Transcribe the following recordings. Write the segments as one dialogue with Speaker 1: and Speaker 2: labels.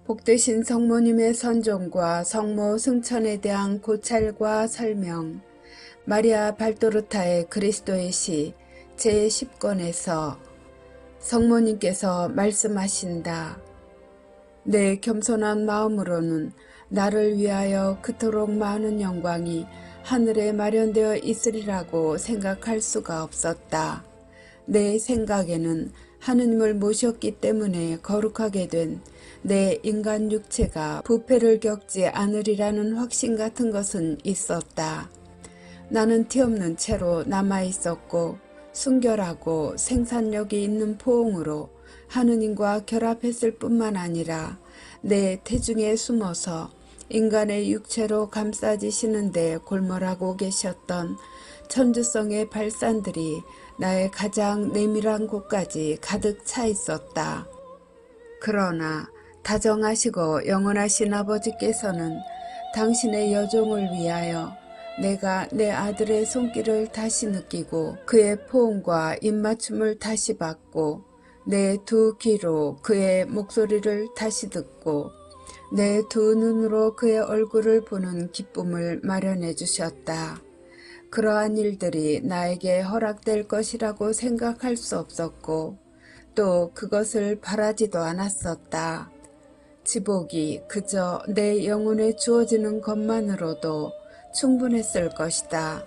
Speaker 1: 복되신 성모님의 선종과 성모 승천에 대한 고찰과 설명. 마리아 발도르타의 그리스도의 시 제10권에서 성모님께서 말씀하신다. 내 겸손한 마음으로는 나를 위하여 그토록 많은 영광이 하늘에 마련되어 있으리라고 생각할 수가 없었다. 내 생각에는 하느님을 모셨기 때문에 거룩하게 된 내 인간 육체가 부패를 겪지 않으리라는 확신 같은 것은 있었다. 나는 티없는 채로 남아있었고 순결하고 생산력이 있는 포옹으로 하느님과 결합했을 뿐만 아니라 내 태중에 숨어서 인간의 육체로 감싸지시는 데 골몰하고 계셨던 천주성의 발산들이 나의 가장 내밀한 곳까지 가득 차 있었다. 그러나 다정하시고 영원하신 아버지께서는 당신의 여종을 위하여 내가 내 아들의 손길을 다시 느끼고 그의 포옹과 입맞춤을 다시 받고 내 두 귀로 그의 목소리를 다시 듣고 내 두 눈으로 그의 얼굴을 보는 기쁨을 마련해 주셨다. 그러한 일들이 나에게 허락될 것이라고 생각할 수 없었고 또 그것을 바라지도 않았었다. 지복이 그저 내 영혼에 주어지는 것만으로도 충분했을 것이다.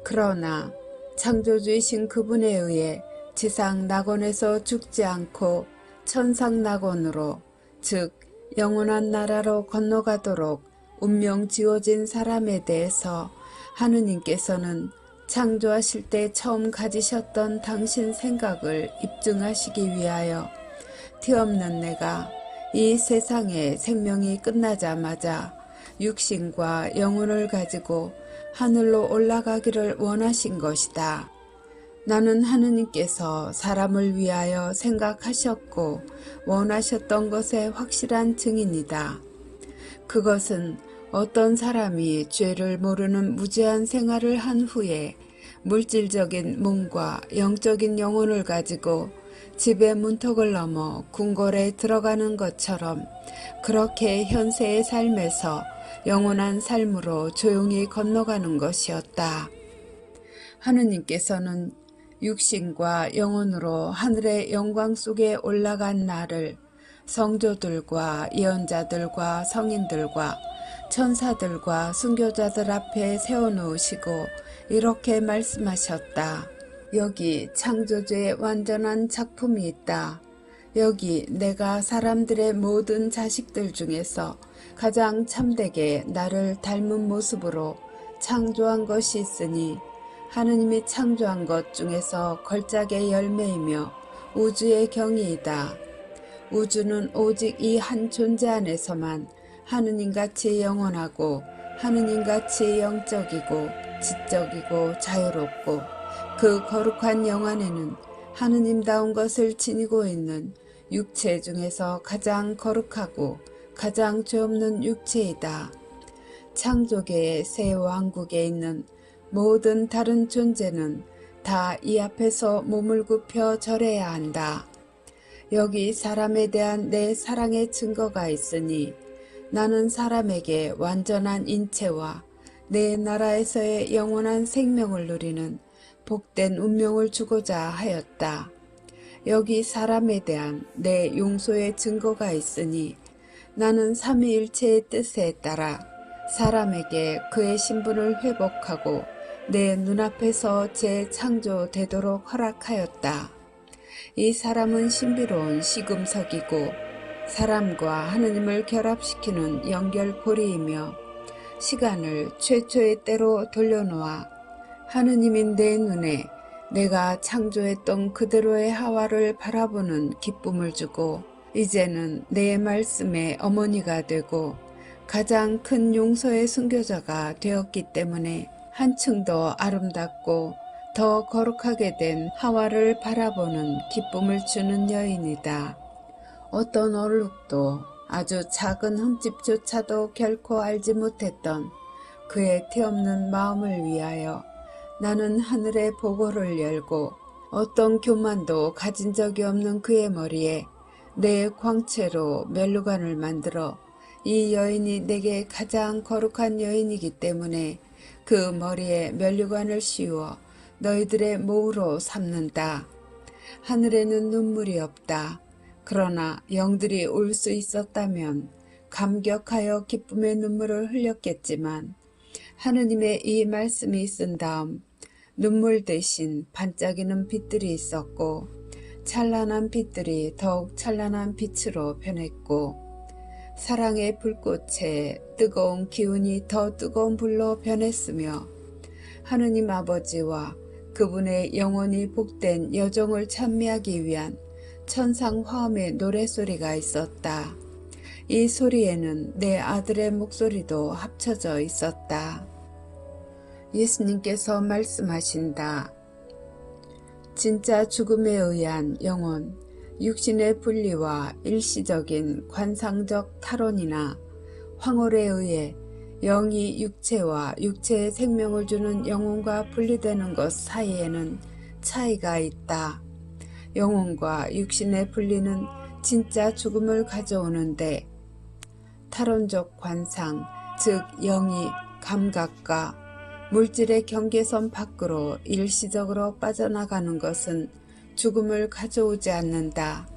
Speaker 1: 그러나 창조주이신 그분에 의해 지상 낙원에서 죽지 않고 천상 낙원으로 즉 영원한 나라로 건너가도록 운명 지어진 사람에 대해서 하느님께서는 창조하실 때 처음 가지셨던 당신 생각을 입증하시기 위하여 티없는 내가 이 세상에 생명이 끝나자마자 육신과 영혼을 가지고 하늘로 올라가기를 원하신 것이다. 나는 하느님께서 사람을 위하여 생각하셨고 원하셨던 것의 확실한 증인이다. 그것은 어떤 사람이 죄를 모르는 무죄한 생활을 한 후에 물질적인 몸과 영적인 영혼을 가지고 집의 문턱을 넘어 궁궐에 들어가는 것처럼 그렇게 현세의 삶에서 영원한 삶으로 조용히 건너가는 것이었다. 하느님께서는 육신과 영혼으로 하늘의 영광 속에 올라간 나를 성조들과 예언자들과 성인들과 천사들과 순교자들 앞에 세워놓으시고 이렇게 말씀하셨다. 여기 창조주의 완전한 작품이 있다. 여기 내가 사람들의 모든 자식들 중에서 가장 참되게 나를 닮은 모습으로 창조한 것이 있으니 하느님이 창조한 것 중에서 걸작의 열매이며 우주의 경이이다. 우주는 오직 이 한 존재 안에서만 하느님같이 영원하고 하느님같이 영적이고 지적이고 자유롭고 그 거룩한 영 안에는 하느님다운 것을 지니고 있는 육체 중에서 가장 거룩하고 가장 죄 없는 육체이다. 창조계의 새 왕국에 있는 모든 다른 존재는 다 이 앞에서 몸을 굽혀 절해야 한다. 여기 사람에 대한 내 사랑의 증거가 있으니 나는 사람에게 완전한 인체와 내 나라에서의 영원한 생명을 누리는 복된 운명을 주고자 하였다. 여기 사람에 대한 내 용서의 증거가 있으니 나는 삼위일체의 뜻에 따라 사람에게 그의 신분을 회복하고 내 눈앞에서 재창조되도록 허락하였다. 이 사람은 신비로운 시금석이고 사람과 하느님을 결합시키는 연결고리이며 시간을 최초의 때로 돌려놓아 하느님인 내 눈에 내가 창조했던 그대로의 하와를 바라보는 기쁨을 주고 이제는 내 말씀의 어머니가 되고 가장 큰 용서의 순교자가 되었기 때문에 한층 더 아름답고 더 거룩하게 된 하와를 바라보는 기쁨을 주는 여인이다. 어떤 얼룩도 아주 작은 흠집조차도 결코 알지 못했던 그의 티없는 마음을 위하여 나는 하늘의 보고를 열고 어떤 교만도 가진 적이 없는 그의 머리에 내 광채로 면류관을 만들어 이 여인이 내게 가장 거룩한 여인이기 때문에 그 머리에 면류관을 씌워 너희들의 모으로 삼는다. 하늘에는 눈물이 없다. 그러나 영들이 울 수 있었다면 감격하여 기쁨의 눈물을 흘렸겠지만 하느님의 이 말씀이 있은 다음 눈물 대신 반짝이는 빛들이 있었고 찬란한 빛들이 더욱 찬란한 빛으로 변했고 사랑의 불꽃에 뜨거운 기운이 더 뜨거운 불로 변했으며 하느님 아버지와 그분의 영원히 복된 여종을 찬미하기 위한 천상 화음의 노래소리가 있었다. 이 소리에는 내 아들의 목소리도 합쳐져 있었다. 예수님께서 말씀하신다. 진짜 죽음에 의한 영혼, 육신의 분리와 일시적인 관상적 탈원이나 황홀에 의해 영이 육체와 육체의 생명을 주는 영혼과 분리되는 것 사이에는 차이가 있다. 영혼과 육신의 분리는 진짜 죽음을 가져오는데 탈원적 관상, 즉 영이 감각과 물질의 경계선 밖으로 일시적으로 빠져나가는 것은 죽음을 가져오지 않는다.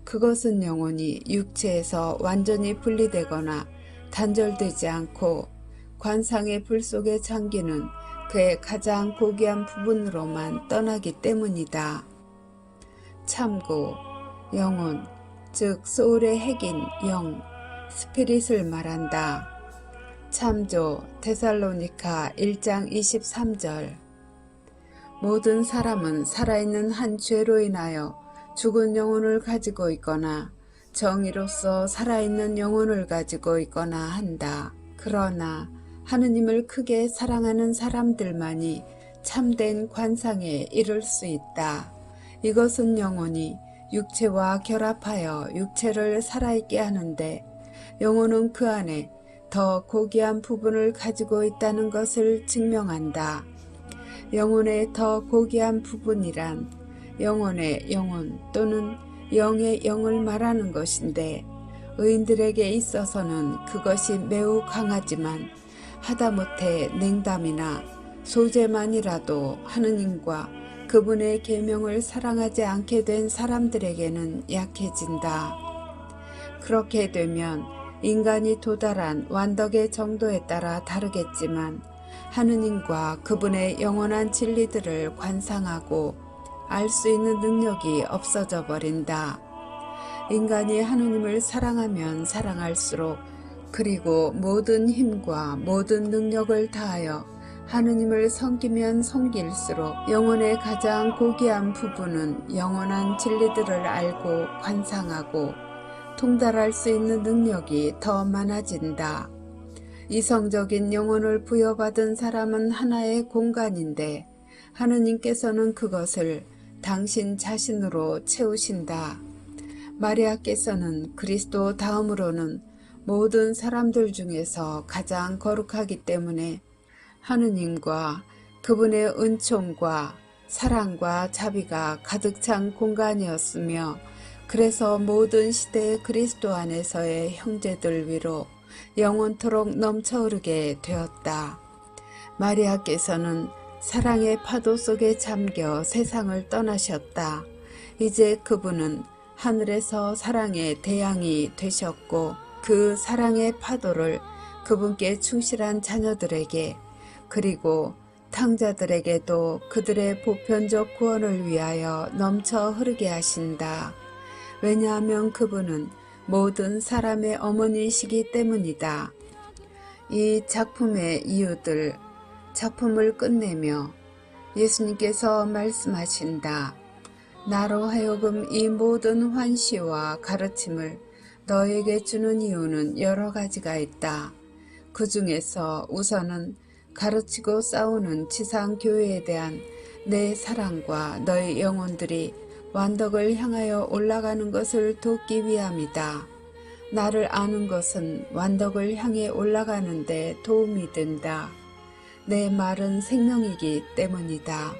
Speaker 1: 그것은 영혼이 육체에서 완전히 분리되거나 단절되지 않고 관상의 불 속에 잠기는 그의 가장 고귀한 부분으로만 떠나기 때문이다. 참고, 영혼, 즉 소울의 핵인 영, 스피릿을 말한다. 참조 데살로니가 1장 23절. 모든 사람은 살아있는 한 죄로 인하여 죽은 영혼을 가지고 있거나 정의로서 살아있는 영혼을 가지고 있거나 한다. 그러나 하느님을 크게 사랑하는 사람들만이 참된 관상에 이를 수 있다. 이것은 영혼이 육체와 결합하여 육체를 살아있게 하는데 영혼은 그 안에 더 고귀한 부분을 가지고 있다는 것을 증명한다. 영혼의 더 고귀한 부분이란 영혼의 영혼 또는 영의 영을 말하는 것인데 의인들에게 있어서는 그것이 매우 강하지만 하다못해 냉담이나 소재만이라도 하느님과 그분의 계명을 사랑하지 않게 된 사람들에게는 약해진다. 그렇게 되면 인간이 도달한 완덕의 정도에 따라 다르겠지만 하느님과 그분의 영원한 진리들을 관상하고 알 수 있는 능력이 없어져 버린다. 인간이 하느님을 사랑하면 사랑할수록 그리고 모든 힘과 모든 능력을 다하여 하느님을 섬기면 섬길수록 영혼의 가장 고귀한 부분은 영원한 진리들을 알고 관상하고 통달할 수 있는 능력이 더 많아진다. 이성적인 영혼을 부여받은 사람은 하나의 공간인데 하느님께서는 그것을 당신 자신으로 채우신다. 마리아께서는 그리스도 다음으로는 모든 사람들 중에서 가장 거룩하기 때문에 하느님과 그분의 은총과 사랑과 자비가 가득 찬 공간이었으며 그래서 모든 시대의 그리스도 안에서의 형제들 위로 영원토록 넘쳐흐르게 되었다. 마리아께서는 사랑의 파도 속에 잠겨 세상을 떠나셨다. 이제 그분은 하늘에서 사랑의 대양이 되셨고 그 사랑의 파도를 그분께 충실한 자녀들에게 그리고 탕자들에게도 그들의 보편적 구원을 위하여 넘쳐 흐르게 하신다. 왜냐하면 그분은 모든 사람의 어머니이시기 때문이다. 이 작품의 이유들, 작품을 끝내며 예수님께서 말씀하신다. 나로 하여금 이 모든 환시와 가르침을 너에게 주는 이유는 여러 가지가 있다. 그 중에서 우선은 가르치고 싸우는 지상교회에 대한 내 사랑과 너의 영혼들이 완덕을 향하여 올라가는 것을 돕기 위함이다. 나를 아는 것은 완덕을 향해 올라가는 데 도움이 된다. 내 말은 생명이기 때문이다.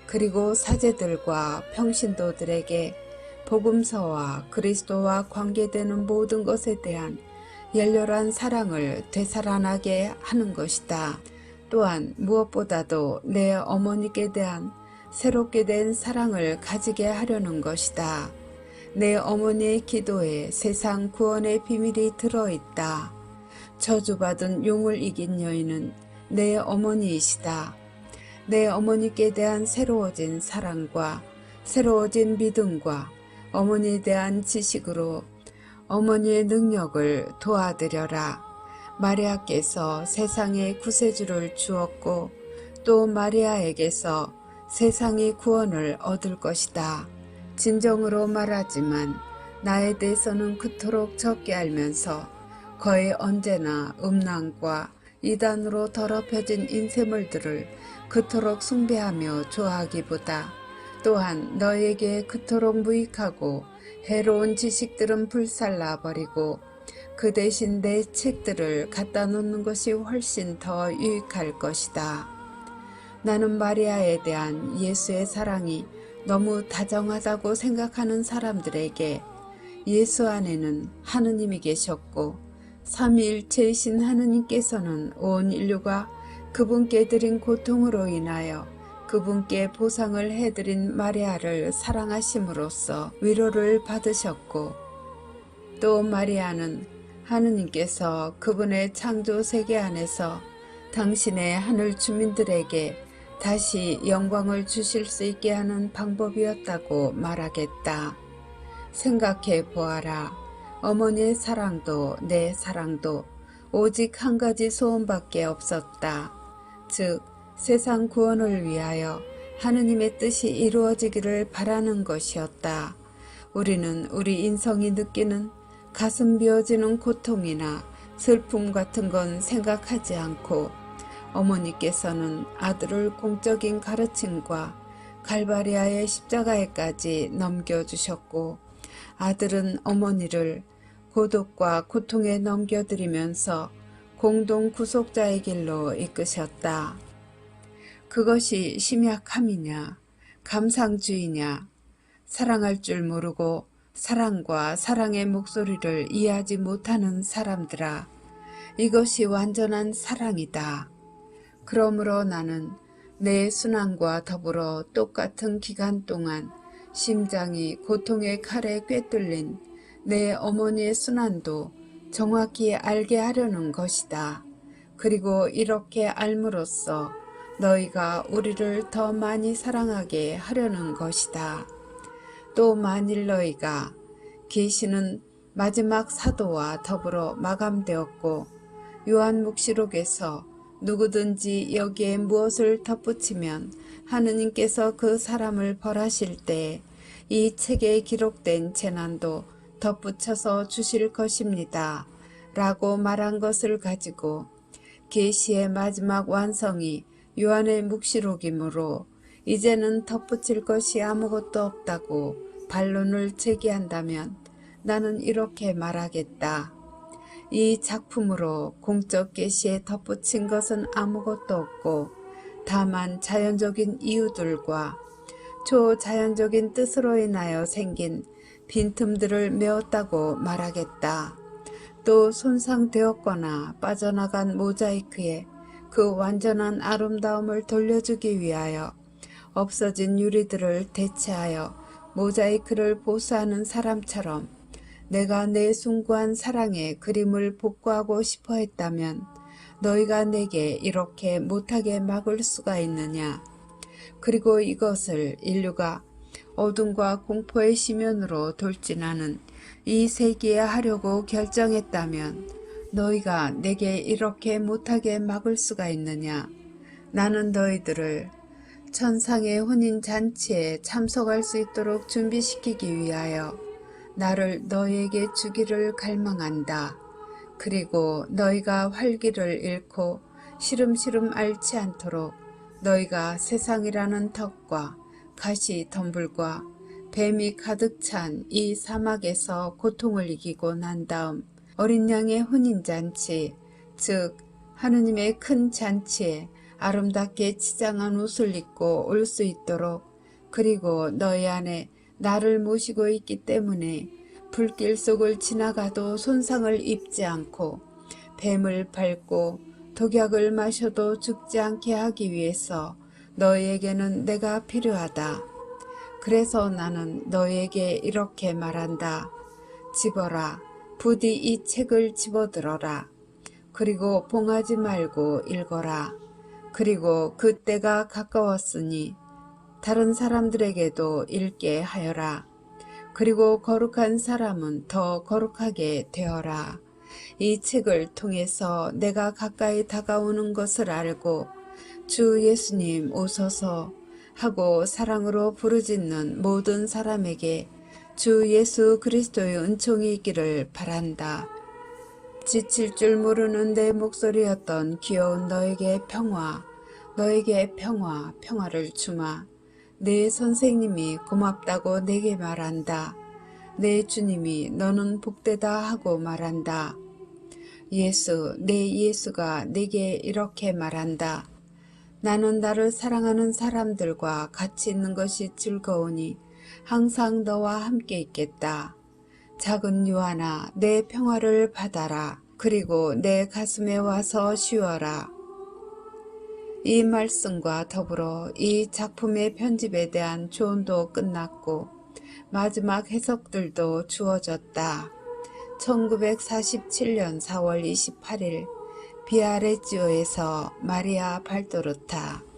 Speaker 1: 그리고 사제들과 평신도들에게 복음서와 그리스도와 관계되는 모든 것에 대한 열렬한 사랑을 되살아나게 하는 것이다. 또한 무엇보다도 내 어머니께 대한 새롭게 된 사랑을 가지게 하려는 것이다. 내 어머니의 기도에 세상 구원의 비밀이 들어있다. 저주받은 용을 이긴 여인은 내 어머니이시다. 내 어머니께 대한 새로워진 사랑과 새로워진 믿음과 어머니에 대한 지식으로 어머니의 능력을 도와드려라. 마리아께서 세상에 구세주를 주었고 또 마리아에게서 세상이 구원을 얻을 것이다. 진정으로 말하지만 나에 대해서는 그토록 적게 알면서 거의 언제나 음란과 이단으로 더럽혀진 인쇄물들을 그토록 숭배하며 좋아하기보다 또한 너에게 그토록 무익하고 해로운 지식들은 불살라 버리고 그 대신 내 책들을 갖다 놓는 것이 훨씬 더 유익할 것이다. 나는 마리아에 대한 예수의 사랑이 너무 다정하다고 생각하는 사람들에게 예수 안에는 하느님이 계셨고 삼위일체이신 하느님께서는 온 인류가 그분께 드린 고통으로 인하여 그분께 보상을 해드린 마리아를 사랑하심으로써 위로를 받으셨고 또 마리아는 하느님께서 그분의 창조 세계 안에서 당신의 하늘 주민들에게 다시 영광을 주실 수 있게 하는 방법이었다고 말하겠다. 생각해 보아라. 어머니의 사랑도 내 사랑도 오직 한 가지 소원밖에 없었다. 즉 세상 구원을 위하여 하느님의 뜻이 이루어지기를 바라는 것이었다. 우리는 우리 인성이 느끼는 가슴 비워지는 고통이나 슬픔 같은 건 생각하지 않고 어머니께서는 아들을 공적인 가르침과 갈바리아의 십자가에까지 넘겨주셨고 아들은 어머니를 고독과 고통에 넘겨드리면서 공동 구속자의 길로 이끄셨다. 그것이 심약함이냐, 감상주의냐, 사랑할 줄 모르고 사랑과 사랑의 목소리를 이해하지 못하는 사람들아, 이것이 완전한 사랑이다. 그러므로 나는 내 순환과 더불어 똑같은 기간 동안 심장이 고통의 칼에 꿰뚫린 내 어머니의 순환도 정확히 알게 하려는 것이다. 그리고 이렇게 알므로써 너희가 우리를 더 많이 사랑하게 하려는 것이다. 또 만일 너희가 계시는 마지막 사도와 더불어 마감되었고 요한묵시록에서 누구든지 여기에 무엇을 덧붙이면 하느님께서 그 사람을 벌하실 때에 이 책에 기록된 재난도 덧붙여서 주실 것입니다. 라고 말한 것을 가지고 계시의 마지막 완성이 요한의 묵시록이므로 이제는 덧붙일 것이 아무것도 없다고 반론을 제기한다면 나는 이렇게 말하겠다. 이 작품으로 공적 계시에 덧붙인 것은 아무것도 없고 다만 자연적인 이유들과 초자연적인 뜻으로 인하여 생긴 빈틈들을 메웠다고 말하겠다. 또 손상되었거나 빠져나간 모자이크에 그 완전한 아름다움을 돌려주기 위하여 없어진 유리들을 대체하여 모자이크를 보수하는 사람처럼 내가 내 숭고한 사랑의 그림을 복구하고 싶어 했다면 너희가 내게 이렇게 못하게 막을 수가 있느냐. 그리고 이것을 인류가 어둠과 공포의 심연으로 돌진하는 이 세기에 하려고 결정했다면 너희가 내게 이렇게 못하게 막을 수가 있느냐. 나는 너희들을 천상의 혼인잔치에 참석할 수 있도록 준비시키기 위하여 나를 너희에게 주기를 갈망한다. 그리고 너희가 활기를 잃고 시름시름 앓지 않도록 너희가 세상이라는 턱과 가시 덤불과 뱀이 가득 찬 이 사막에서 고통을 이기고 난 다음 어린 양의 혼인잔치, 즉 하느님의 큰 잔치에 아름답게 치장한 옷을 입고 올 수 있도록 그리고 너희 안에 나를 모시고 있기 때문에 불길 속을 지나가도 손상을 입지 않고 뱀을 밟고 독약을 마셔도 죽지 않게 하기 위해서 너희에게는 내가 필요하다. 그래서 나는 너희에게 이렇게 말한다. 집어라. 부디 이 책을 집어들어라. 그리고 봉하지 말고 읽어라. 그리고 그 때가 가까웠으니 다른 사람들에게도 읽게 하여라. 그리고 거룩한 사람은 더 거룩하게 되어라. 이 책을 통해서 내가 가까이 다가오는 것을 알고 주 예수님 오소서 하고 사랑으로 부르짖는 모든 사람에게 주 예수 그리스도의 은총이 있기를 바란다. 지칠 줄 모르는 내 목소리였던 귀여운 너에게 평화, 너에게 평화, 평화를 주마. 내 선생님이 고맙다고 내게 말한다. 내 주님이 너는 복되다 하고 말한다. 예수, 내 예수가 내게 이렇게 말한다. 나는 나를 사랑하는 사람들과 같이 있는 것이 즐거우니 항상 너와 함께 있겠다. 작은 유아나 내 평화를 받아라. 그리고 내 가슴에 와서 쉬어라. 이 말씀과 더불어 이 작품의 편집에 대한 조언도 끝났고 마지막 해석들도 주어졌다. 1947년 4월 28일 비아레지오에서 마리아 발도르타.